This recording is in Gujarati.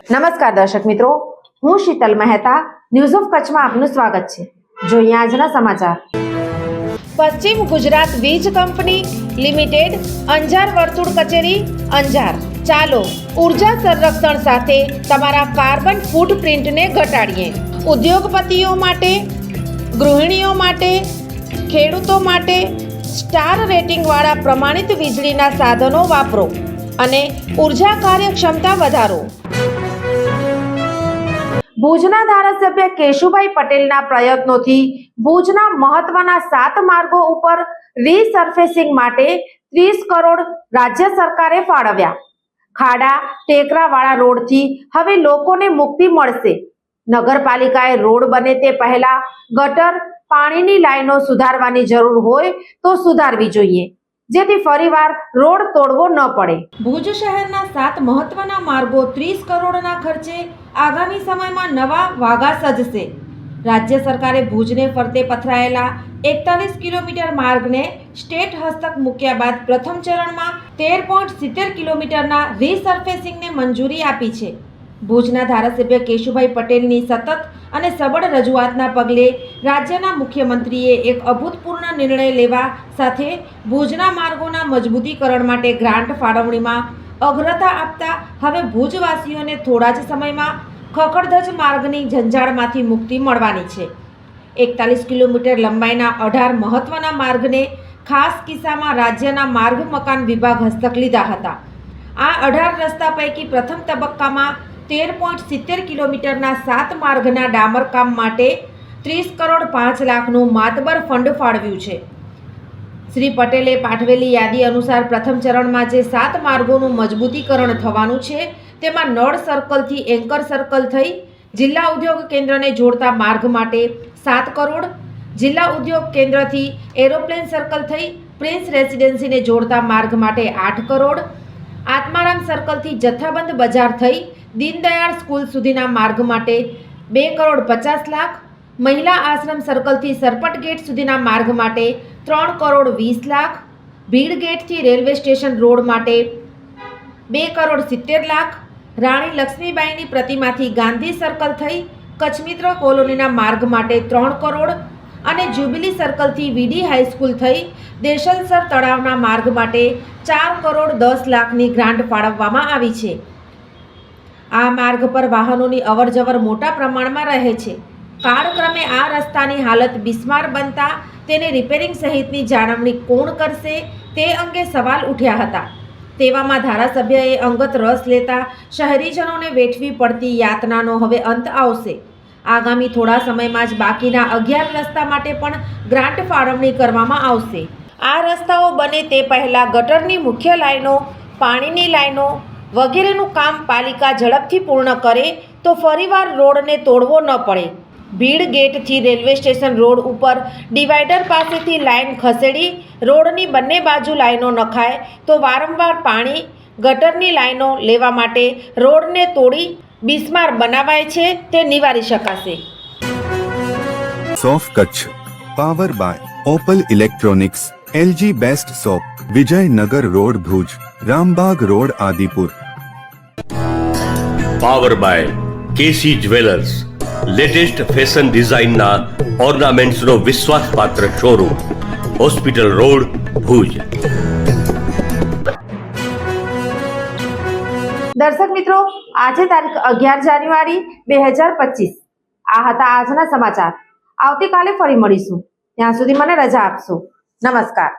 નમસ્કાર દર્શક મિત્રો, હું શીતલ મહેતા, ન્યૂઝ ઓફ કચ્છમાં આપનું સ્વાગત છે। જોઈએ આજના સમાચાર। પશ્ચિમ ગુજરાત વીજ કંપની લિમિટેડ અંજાર વર્તુળ કચેરી અંજાર। ચાલો ઉર્જા સંરક્ષણ સાથે તમારા કાર્બન ફૂટપ્રિન્ટને ઘટાડીએ। ઉદ્યોગપતિઓ માટે, ગૃહિણીઓ માટે, ખેડૂતો માટે સ્ટાર રેટિંગવાળા પ્રમાણિત વીજળીના સાધનો વાપરો અને ઉર્જા કાર્યક્ષમતા વધારો। ભુજના ધારાસભ્ય કેશુભાઈ પટેલના પ્રયત્નોથી ભુજના મહત્વના 7 માર્ગો ઉપર રીસર્ફેસિંગ માટે 30 કરોડ રાજ્ય સરકારે ફાળવ્યા। ખાડા ટેકરાવાળા રોડથી હવે લોકોને મુક્તિ મળશે। નગરપાલિકાએ રોડ બને તે પહેલા ગટર પાણીની લાઈનો સુધારવાની જરૂર હોય તો સુધારવી જોઈએ, જેથી ફરીવાર રોડ તોડવો ન પડે। ભુજ શહેરના 7 મહત્વના માર્ગો 30 કરોડના ખર્ચે આગામી સમયમાં નવા વાગા સજશે। રાજ્ય સરકારે ભુજને ફરતે પથરાયેલા 41 કિલોમીટર માર્ગને સ્ટેટ હસ્તક મૂક્યા બાદ પ્રથમ ચરણમાં 13.70 કિલોમીટરના રીસર્ફેસિંગને મંજૂરી આપી છે। ભુજના ધારાસભ્ય કેશુભાઈ પટેલની સતત અને સબળ રજૂઆતના પગલે રાજ્યના મુખ્યમંત્રીએ એક અભૂતપૂર્વ નિર્ણય લેવા સાથે ભુજના માર્ગોના મજબૂતીકરણ માટે ગ્રાન્ટ ફાળવણીમાં અગ્રતા આપતા હવે ભુજવાસીઓને થોડા જ સમયમાં ખખડધજ માર્ગની ઝંઝાળમાંથી મુક્તિ મળવાની છે। 41 કિલોમીટર લંબાઈના 18 મહત્વના માર્ગને ખાસ કિસ્સામાં રાજ્યના માર્ગ મકાન વિભાગ હસ્તક લીધા હતા। આ 18 રસ્તા પૈકી પ્રથમ તબક્કામાં 13.70 કિલોમીટરના 7 માર્ગના ડામરકામ માટે 30 કરોડ 5 લાખનું માતબર ફંડ ફાળવ્યું છે। શ્રી પટેલે પાઠવેલી યાદી અનુસાર પ્રથમ ચરણમાં જે 7 માર્ગોનું મજબૂતીકરણ થવાનું છે તેમાં નળ સર્કલથી એન્કર સર્કલ થઈ જિલ્લા ઉદ્યોગ કેન્દ્રને જોડતા માર્ગ માટે 7 કરોડ, જિલ્લા ઉદ્યોગ કેન્દ્રથી એરોપ્લેન સર્કલ થઈ પ્રિન્સ રેસિડેન્સીને જોડતા માર્ગ માટે 8 કરોડ, આત્મારામ સર્કલથી જથ્થાબંધ બજાર થઈ દીનદયાળ સ્કૂલ સુધીના માર્ગ માટે 2 કરોડ 50 લાખ, મહિલા આશ્રમ સર્કલથી સરપટ ગેટ સુધીના માર્ગ માટે 3 કરોડ 20 લાખ, ભીડ ગેટથી રેલવે સ્ટેશન રોડ માટે 2 કરોડ 70 લાખ, રાણી લક્ષ્મીબાઈની પ્રતિમાથી ગાંધી સર્કલ થઈ કચ્છમિત્ર કોલોનીના માર્ગ માટે 3 કરોડ અને જ્યુબિલી સર્કલથી વીડી હાઈસ્કૂલ થઈ દેશલસર તળાવના માર્ગ માટે 4 કરોડ 10 લાખની ગ્રાન્ટ ફાળવવામાં આવી છે। આ માર્ગ પર વાહનોની અવરજવર મોટા પ્રમાણમાં રહે છે। કાળક્રમે આ રસ્તાની હાલત બિસ્માર બનતા તેને રિપેરિંગ સહિતની જાળવણી કોણ કરશે તે અંગે સવાલ ઉઠ્યા હતા। તેવામાં ધારાસભ્યએ અંગત રસ લેતા શહેરીજનોને વેઠવી પડતી યાતનાનો હવે અંત આવશે। આગામી થોડા સમયમાં જ બાકીના 11 રસ્તા માટે પણ ગ્રાન્ટ ફાળવણી કરવામાં આવશે। આ રસ્તાઓ બને તે પહેલા ગટરની મુખ્ય લાઈનો, પાણીની લાઈનો વગેરેનું કામ પાલિકા ઝડપથી પૂર્ણ કરે તો ફરીવાર રોડને તોડવો ન પડે। ભીડ ગેટથી રેલવે સ્ટેશન રોડ ઉપર ડિવાઈડર પાસેથી લાઈન ખસેડી રોડની બંને બાજુ લાઈનો નખાય તો વારંવાર પાણી ગટરની લાઈનો લેવા માટે રોડને તોડી બિસ્માર બનાવાય છે તે નિવારી શકાશે। સોફ Kutch power by Opal electronics, LG best shop, Vijaynagar road Bhuj, Rambag road Adipur. Power by KC jewellers, latest fashion ડિઝાઇનના ઓર્નામેન્ટ્સનો વિશ્વાસપાત્ર શોરૂમ, હોસ્પિટલ રોડ ભુજ। દર્શક મિત્રો, આજે તારીખ 11 જાન્યુઆરી 2025 આ હતા આજના સમાચાર। આવતીકાલે ફરી મળીશું, ત્યાં સુધી મને રજા આપશો। નમસ્કાર।